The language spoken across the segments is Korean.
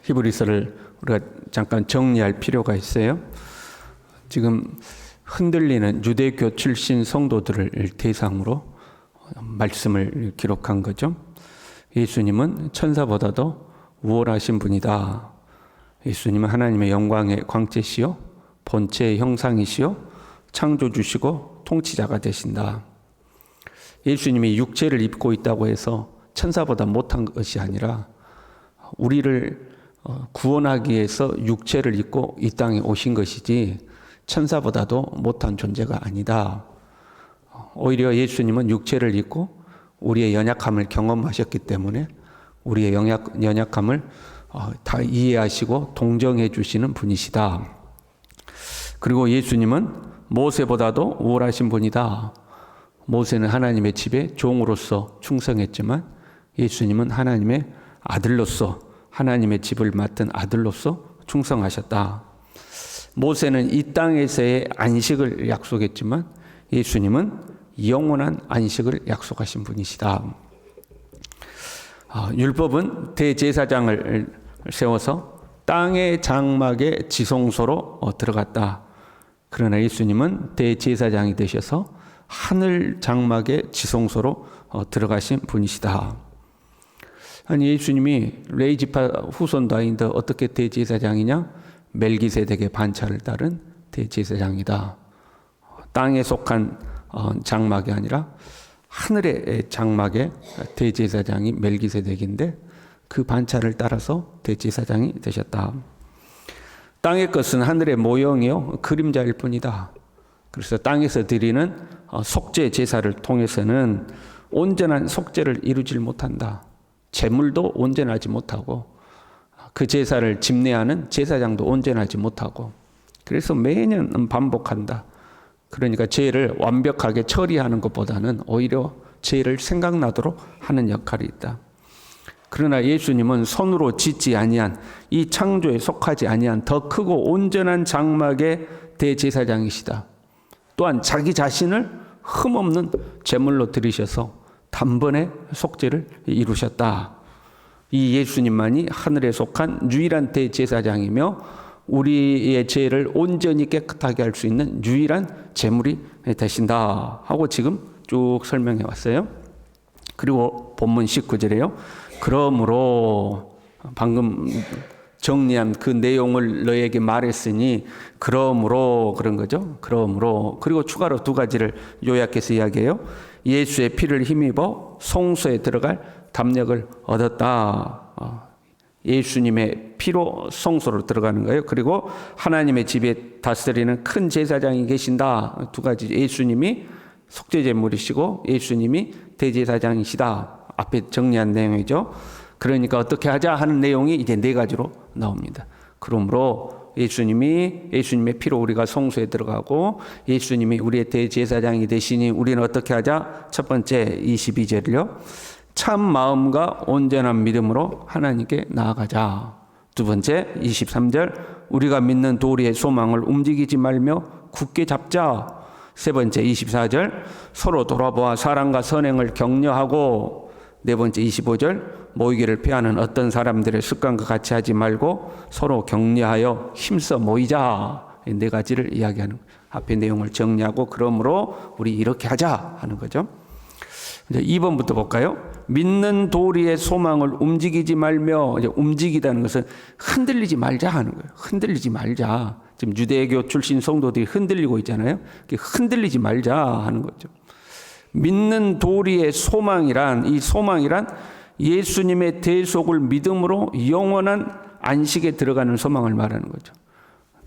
히브리서를 우리가 잠깐 정리할 필요가 있어요. 지금 흔들리는 유대교 출신 성도들을 대상으로 말씀을 기록한 거죠. 예수님은 천사보다도 우월하신 분이다. 예수님은 하나님의 영광의 광채시요 본체의 형상이시요 창조주시고 통치자가 되신다. 예수님이 육체를 입고 있다고 해서 천사보다 못한 것이 아니라 우리를 구원하기 위해서 육체를 입고 이 땅에 오신 것이지 천사보다도 못한 존재가 아니다. 오히려 예수님은 육체를 입고 우리의 연약함을 경험하셨기 때문에 우리의 연약함을 다 이해하시고 동정해 주시는 분이시다. 그리고 예수님은 모세보다도 우월하신 분이다. 모세는 하나님의 집에 종으로서 충성했지만 예수님은 하나님의 아들로서 하나님의 집을 맡은 아들로서 충성하셨다. 모세는 이 땅에서의 안식을 약속했지만 예수님은 영원한 안식을 약속하신 분이시다. 율법은 대제사장을 세워서 땅의 장막의 지성소로 들어갔다. 그러나 예수님은 대제사장이 되셔서 하늘 장막의 지성소로 들어가신 분이시다. 아니 예수님이 레위지파 후손도 아닌데 어떻게 대제사장이냐? 멜기세덱의 반차를 따른 대제사장이다. 땅에 속한 장막이 아니라 하늘의 장막의 대제사장이 멜기세덱인데 그 반차를 따라서 대제사장이 되셨다. 땅의 것은 하늘의 모형이요 그림자일 뿐이다. 그래서 땅에서 드리는 속죄 제사를 통해서는 온전한 속죄를 이루질 못한다. 제물도 온전하지 못하고 그 제사를 집례하는 제사장도 온전하지 못하고 그래서 매년 반복한다. 그러니까 죄를 완벽하게 처리하는 것보다는 오히려 죄를 생각나도록 하는 역할이 있다. 그러나 예수님은 손으로 짓지 아니한 이 창조에 속하지 아니한 더 크고 온전한 장막의 대제사장이시다. 또한 자기 자신을 흠없는 제물로 드리셔서 단번에 속죄를 이루셨다. 이 예수님만이 하늘에 속한 유일한 대제사장이며 우리의 죄를 온전히 깨끗하게 할 수 있는 유일한 제물이 되신다 하고 지금 쭉 설명해 왔어요. 그리고 본문 19절에요. 그러므로 방금 정리한 그 내용을 너에게 말했으니 그러므로 그런 거죠. 그러므로 그리고 추가로 두 가지를 요약해서 이야기해요. 예수의 피를 힘입어 성소에 들어갈 담력을 얻었다. 예수님의 피로 성소로 들어가는 거예요. 그리고 하나님의 집에 다스리는 큰 제사장이 계신다. 두 가지. 예수님이 속죄제물이시고 예수님이 대제사장이시다. 앞에 정리한 내용이죠. 그러니까 어떻게 하자 하는 내용이 이제 네 가지로 나옵니다. 그러므로 예수님의 피로 우리가 성소에 들어가고 예수님이 우리의 대제사장이 되시니 우리는 어떻게 하자? 첫 번째 22절을요. 참 마음과 온전한 믿음으로 하나님께 나아가자. 두 번째 23절 우리가 믿는 도리의 소망을 움직이지 말며 굳게 잡자. 세 번째 24절 서로 돌아보아 사랑과 선행을 격려하고. 네 번째 25절 모이기를 피하는 어떤 사람들의 습관과 같이 하지 말고 서로 격려하여 힘써 모이자. 네 가지를 이야기하는 앞에 내용을 정리하고 그러므로 우리 이렇게 하자 하는 거죠. 이제 2번부터 볼까요? 믿는 도리의 소망을 움직이지 말며, 이제 움직이다는 것은 흔들리지 말자 하는 거예요. 흔들리지 말자. 지금 유대교 출신 성도들이 흔들리고 있잖아요. 흔들리지 말자 하는 거죠. 믿는 도리의 소망이란, 이 소망이란 예수님의 대속을 믿음으로 영원한 안식에 들어가는 소망을 말하는 거죠.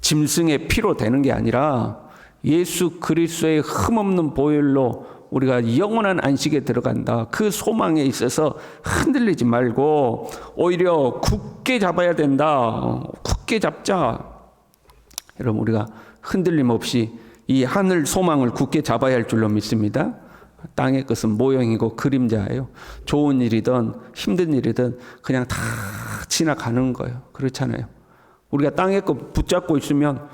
짐승의 피로 되는 게 아니라 예수 그리스도의 흠없는 보혈로 우리가 영원한 안식에 들어간다. 그 소망에 있어서 흔들리지 말고 오히려 굳게 잡아야 된다. 굳게 잡자. 여러분 우리가 흔들림 없이 이 하늘 소망을 굳게 잡아야 할 줄로 믿습니다. 땅의 것은 모형이고 그림자예요. 좋은 일이든 힘든 일이든 그냥 다 지나가는 거예요. 그렇잖아요. 우리가 땅의 것 붙잡고 있으면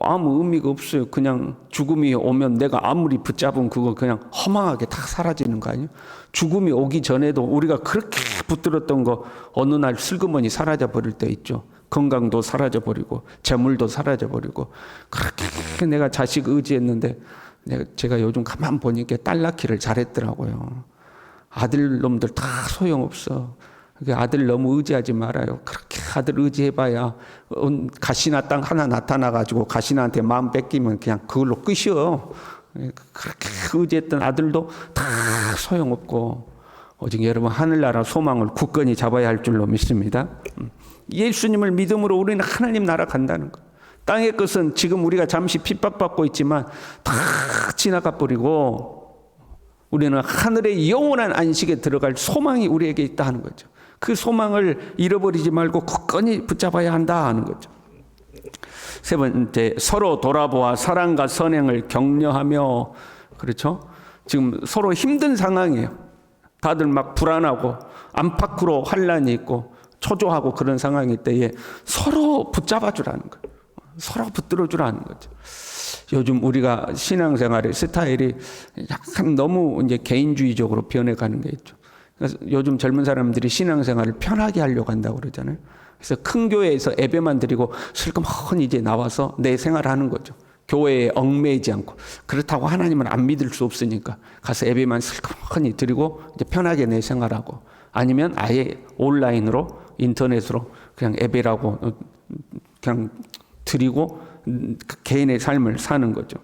아무 의미가 없어요. 그냥 죽음이 오면 내가 아무리 붙잡은 그거 그냥 허망하게 다 사라지는 거 아니에요? 죽음이 오기 전에도 우리가 그렇게 붙들었던 거 어느 날 슬그머니 사라져 버릴 때 있죠. 건강도 사라져 버리고 재물도 사라져 버리고 그렇게 내가 자식 의지했는데 제가 요즘 가만 보니까 딸 낳기를 잘했더라고요. 아들 놈들 다 소용없어. 아들 너무 의지하지 말아요. 그렇게 아들 의지해봐야 가시나 땅 하나 나타나가지고 가시나한테 마음 뺏기면 그냥 그걸로 끝이요. 그렇게 의지했던 아들도 다 소용없고 오직 여러분 하늘나라 소망을 굳건히 잡아야 할 줄로 믿습니다. 예수님을 믿음으로 우리는 하나님 나라 간다는 거. 땅의 것은 지금 우리가 잠시 핍박받고 있지만 다 지나가 버리고 우리는 하늘의 영원한 안식에 들어갈 소망이 우리에게 있다 하는 거죠. 그 소망을 잃어버리지 말고 굳건히 붙잡아야 한다 하는 거죠. 세 번째, 서로 돌아보아 사랑과 선행을 격려하며, 그렇죠? 지금 서로 힘든 상황이에요. 다들 막 불안하고 안팎으로 환란이 있고 초조하고 그런 상황일 때에 서로 붙잡아 주라는 거예요. 서로 붙들어 주라는 거죠. 요즘 우리가 신앙생활의 스타일이 약간 너무 이제 개인주의적으로 변해가는 게 있죠. 그래서 요즘 젊은 사람들이 신앙생활을 편하게 하려고 한다고 그러잖아요. 그래서 큰 교회에서 예배만 드리고 슬그머니 이제 나와서 내 생활하는 거죠. 교회에 얽매이지 않고. 그렇다고 하나님은 안 믿을 수 없으니까 가서 예배만 슬그머니 드리고 이제 편하게 내 생활하고, 아니면 아예 온라인으로 인터넷으로 그냥 예배라고 그냥 드리고 개인의 삶을 사는 거죠.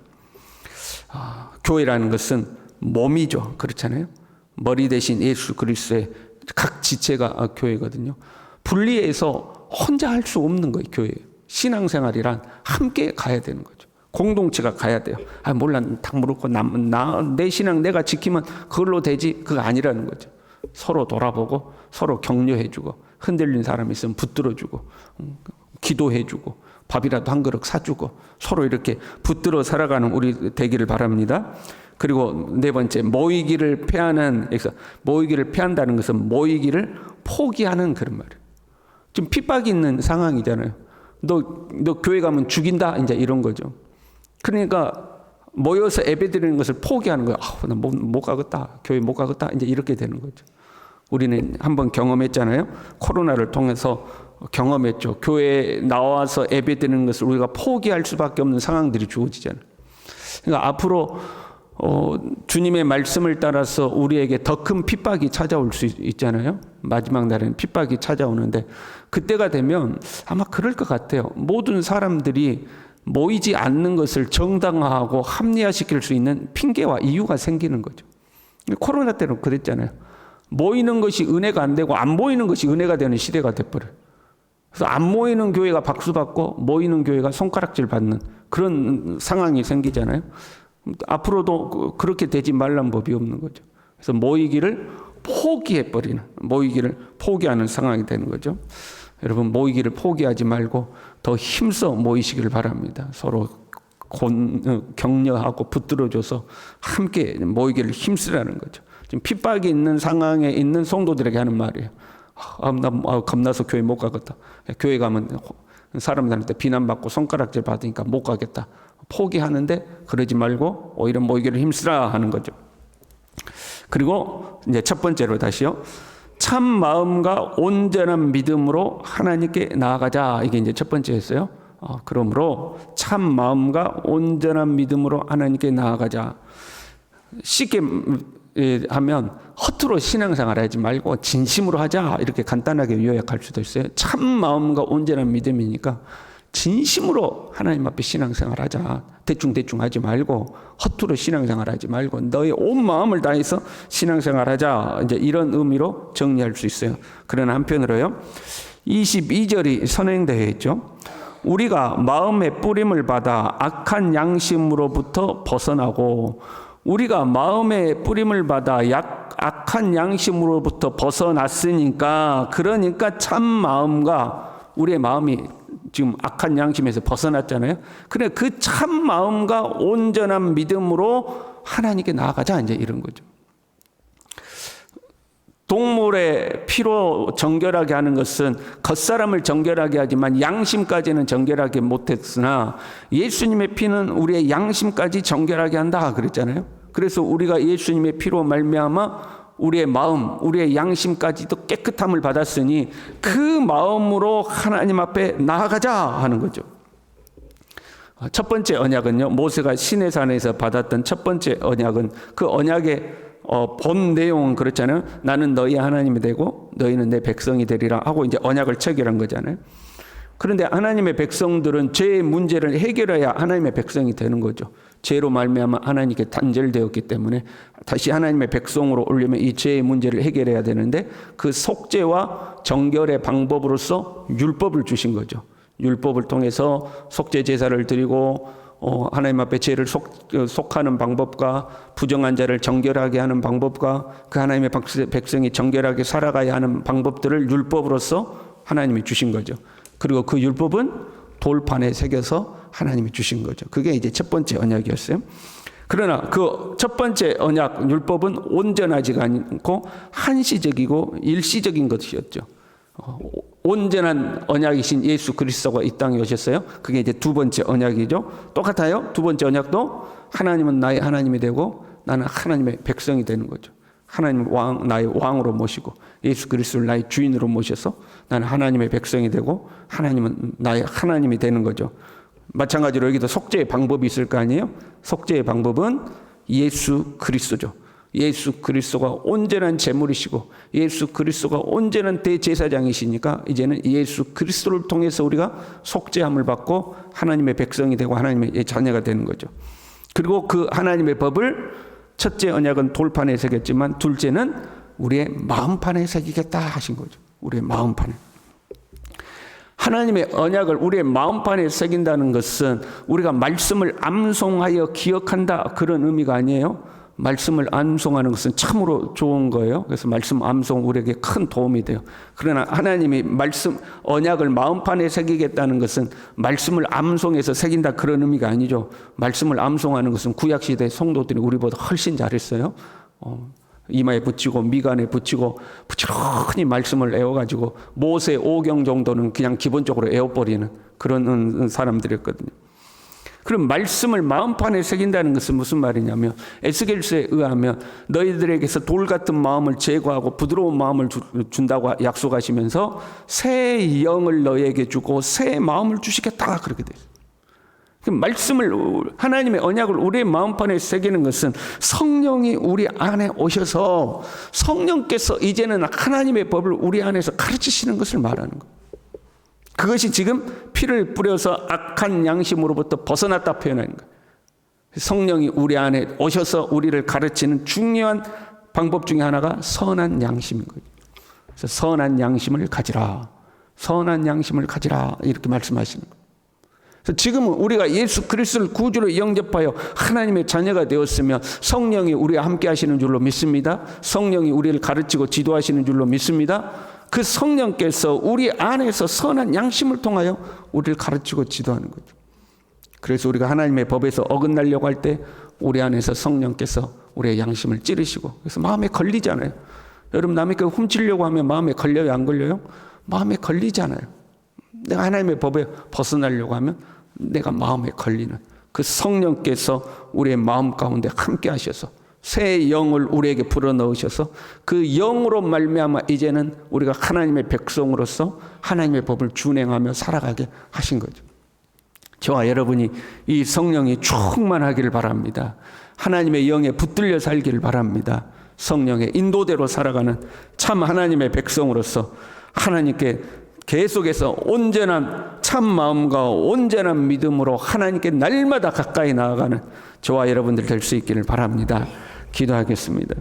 교회라는 것은 몸이죠. 그렇잖아요. 머리 대신 예수 그리스도의 각 지체가 교회거든요. 분리해서 혼자 할 수 없는 거예요. 교회. 신앙생활이란 함께 가야 되는 거죠. 공동체가 가야 돼요. 몰라, 딱 무릎고 내 신앙 내가 지키면 그걸로 되지. 그거 아니라는 거죠. 서로 돌아보고 서로 격려해주고 흔들린 사람이 있으면 붙들어주고 기도해주고 밥이라도 한 그릇 사주고 서로 이렇게 붙들어 살아가는 우리 되기를 바랍니다. 그리고 네 번째, 모이기를 패하는, 모이기를 패한다는 것은 모이기를 포기하는 그런 말이에요. 지금 핍박이 있는 상황이잖아요. 너 교회 가면 죽인다, 이제 이런 거죠. 그러니까 모여서 예배드리는 것을 포기하는 거예요. 나 못 가겠다. 교회 못 가겠다. 이제 이렇게 되는 거죠. 우리는 한번 경험했잖아요. 코로나를 통해서 경험했죠. 교회에 나와서 예배드리는 것을 우리가 포기할 수밖에 없는 상황들이 주어지잖아요. 그러니까 앞으로 주님의 말씀을 따라서 우리에게 더 큰 핍박이 찾아올 수 있잖아요. 마지막 날에는 핍박이 찾아오는데 그때가 되면 아마 그럴 것 같아요. 모든 사람들이 모이지 않는 것을 정당화하고 합리화시킬 수 있는 핑계와 이유가 생기는 거죠. 코로나 때는 그랬잖아요. 모이는 것이 은혜가 안 되고 안 모이는 것이 은혜가 되는 시대가 돼버려요. 그래서 안 모이는 교회가 박수 받고 모이는 교회가 손가락질 받는 그런 상황이 생기잖아요. 앞으로도 그렇게 되지 말란 법이 없는 거죠. 그래서 모이기를 포기해버리는, 모이기를 포기하는 상황이 되는 거죠. 여러분, 모이기를 포기하지 말고 더 힘써 모이시기를 바랍니다. 서로 격려하고 붙들어줘서 함께 모이기를 힘쓰라는 거죠. 지금 핍박이 있는 상황에 있는 성도들에게 하는 말이에요. 겁나서 교회 못 가겠다. 교회 가면 사람들한테 비난받고 손가락질 받으니까 못 가겠다. 포기하는데 그러지 말고 오히려 모이기를 힘쓰라 하는 거죠. 그리고 이제 첫 번째로 다시요. 참 마음과 온전한 믿음으로 하나님께 나아가자. 이게 이제 첫 번째였어요. 그러므로 참 마음과 온전한 믿음으로 하나님께 나아가자. 쉽게 하면 허투루 신앙생활 하지 말고 진심으로 하자. 이렇게 간단하게 요약할 수도 있어요. 참 마음과 온전한 믿음이니까 진심으로 하나님 앞에 신앙생활 하자. 대충 하지 말고 허투루 신앙생활 하지 말고 너의 온 마음을 다해서 신앙생활 하자. 이제 이런 의미로 정리할 수 있어요. 그러나 한편으로요. 22절이 선행되어 있죠. 우리가 마음의 뿌림을 받아 악한 양심으로부터 벗어나고, 우리가 마음의 뿌림을 받아 악한 양심으로부터 벗어났으니까, 그러니까 참 마음과 우리의 마음이 지금 악한 양심에서 벗어났잖아요. 그래, 그 참 마음과 온전한 믿음으로 하나님께 나아가자. 이제 이런 거죠. 동물의 피로 정결하게 하는 것은 겉사람을 정결하게 하지만 양심까지는 정결하게 못했으나 예수님의 피는 우리의 양심까지 정결하게 한다 그랬잖아요. 그래서 우리가 예수님의 피로 말미암아 우리의 마음, 우리의 양심까지도 깨끗함을 받았으니 그 마음으로 하나님 앞에 나아가자 하는 거죠. 첫 번째 언약은요, 모세가 시내산에서 받았던 첫 번째 언약은 그 언약의 본 내용은 그렇잖아요. 나는 너희 하나님이 되고 너희는 내 백성이 되리라 하고 이제 언약을 체결한 거잖아요. 그런데 하나님의 백성들은 죄의 문제를 해결해야 하나님의 백성이 되는 거죠. 죄로 말미암아 하나님께 단절되었기 때문에 다시 하나님의 백성으로 오려면 이 죄의 문제를 해결해야 되는데 그 속죄와 정결의 방법으로서 율법을 주신 거죠. 율법을 통해서 속죄 제사를 드리고 하나님 앞에 죄를 속하는 방법과 부정한 자를 정결하게 하는 방법과 그 하나님의 백성이 정결하게 살아가야 하는 방법들을 율법으로서 하나님이 주신 거죠. 그리고 그 율법은 돌판에 새겨서 하나님이 주신 거죠. 그게 이제 첫 번째 언약이었어요. 그러나 그 첫 번째 언약 율법은 온전하지가 않고 한시적이고 일시적인 것이었죠. 온전한 언약이신 예수 그리스도가 이 땅에 오셨어요. 그게 이제 두 번째 언약이죠. 똑같아요. 두 번째 언약도 하나님은 나의 하나님이 되고 나는 하나님의 백성이 되는 거죠. 하나님을 나의 왕으로 모시고 예수 그리스도를 나의 주인으로 모셔서 나는 하나님의 백성이 되고 하나님은 나의 하나님이 되는 거죠. 마찬가지로 여기도 속죄의 방법이 있을 거 아니에요. 속죄의 방법은 예수 그리스도죠. 예수 그리스도가 온전한 제물이시고 예수 그리스도가 온전한 대제사장이시니까 이제는 예수 그리스도를 통해서 우리가 속죄함을 받고 하나님의 백성이 되고 하나님의 자녀가 되는 거죠. 그리고 그 하나님의 법을 첫째 언약은 돌판에 새겼지만 둘째는 우리의 마음판에 새기겠다 하신 거죠. 우리의 마음판에. 하나님의 언약을 우리의 마음판에 새긴다는 것은 우리가 말씀을 암송하여 기억한다 그런 의미가 아니에요. 말씀을 암송하는 것은 참으로 좋은 거예요. 그래서 말씀 암송 우리에게 큰 도움이 돼요. 그러나 하나님이 말씀 언약을 마음판에 새기겠다는 것은 말씀을 암송해서 새긴다 그런 의미가 아니죠. 말씀을 암송하는 것은 구약시대 성도들이 우리보다 훨씬 잘했어요. 이마에 붙이고 미간에 붙이고 부지런히 말씀을 외워가지고 모세 오경 정도는 그냥 기본적으로 외워버리는 그런 사람들이었거든요. 그럼 말씀을 마음판에 새긴다는 것은 무슨 말이냐면 에스겔서에 의하면 너희들에게서 돌 같은 마음을 제거하고 부드러운 마음을 준다고 약속하시면서 새 영을 너희에게 주고 새 마음을 주시겠다 그렇게 돼요. 말씀을 하나님의 언약을 우리의 마음판에 새기는 것은 성령이 우리 안에 오셔서 성령께서 이제는 하나님의 법을 우리 안에서 가르치시는 것을 말하는 거예요. 그것이 지금 피를 뿌려서 악한 양심으로부터 벗어났다 표현하는 거예요. 성령이 우리 안에 오셔서 우리를 가르치는 중요한 방법 중에 하나가 선한 양심인 거예요. 그래서 선한 양심을 가지라. 선한 양심을 가지라. 이렇게 말씀하시는 거예요. 그래서 지금은 우리가 예수 그리스도를 구주로 영접하여 하나님의 자녀가 되었으면 성령이 우리와 함께 하시는 줄로 믿습니다. 성령이 우리를 가르치고 지도하시는 줄로 믿습니다. 그 성령께서 우리 안에서 선한 양심을 통하여 우리를 가르치고 지도하는 거죠. 그래서 우리가 하나님의 법에서 어긋나려고 할 때 우리 안에서 성령께서 우리의 양심을 찌르시고 그래서 마음에 걸리잖아요. 여러분 남의 거 훔치려고 하면 마음에 걸려요? 안 걸려요? 마음에 걸리잖아요. 내가 하나님의 법에 벗어나려고 하면 내가 마음에 걸리는 그 성령께서 우리의 마음 가운데 함께 하셔서 새 영을 우리에게 불어넣으셔서 그 영으로 말미암아 이제는 우리가 하나님의 백성으로서 하나님의 법을 준행하며 살아가게 하신 거죠. 저와 여러분이 이 성령이 충만하기를 바랍니다. 하나님의 영에 붙들려 살기를 바랍니다. 성령의 인도대로 살아가는 참 하나님의 백성으로서 하나님께 계속해서 온전한 참 마음과 온전한 믿음으로 하나님께 날마다 가까이 나아가는 저와 여러분들 될 수 있기를 바랍니다. 기도하겠습니다.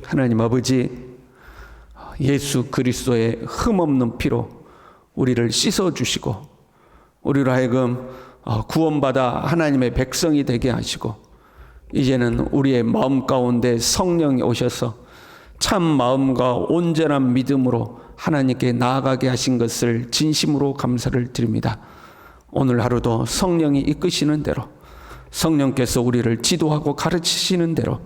하나님 아버지, 예수 그리스도의 흠없는 피로 우리를 씻어주시고 우리로 하여금 구원받아 하나님의 백성이 되게 하시고 이제는 우리의 마음 가운데 성령이 오셔서 참 마음과 온전한 믿음으로 하나님께 나아가게 하신 것을 진심으로 감사를 드립니다. 오늘 하루도 성령이 이끄시는 대로 성령께서 우리를 지도하고 가르치시는 대로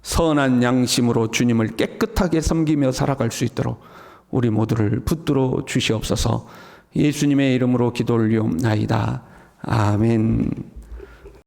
선한 양심으로 주님을 깨끗하게 섬기며 살아갈 수 있도록 우리 모두를 붙들어 주시옵소서. 예수님의 이름으로 기도 올리옵나이다. 아멘.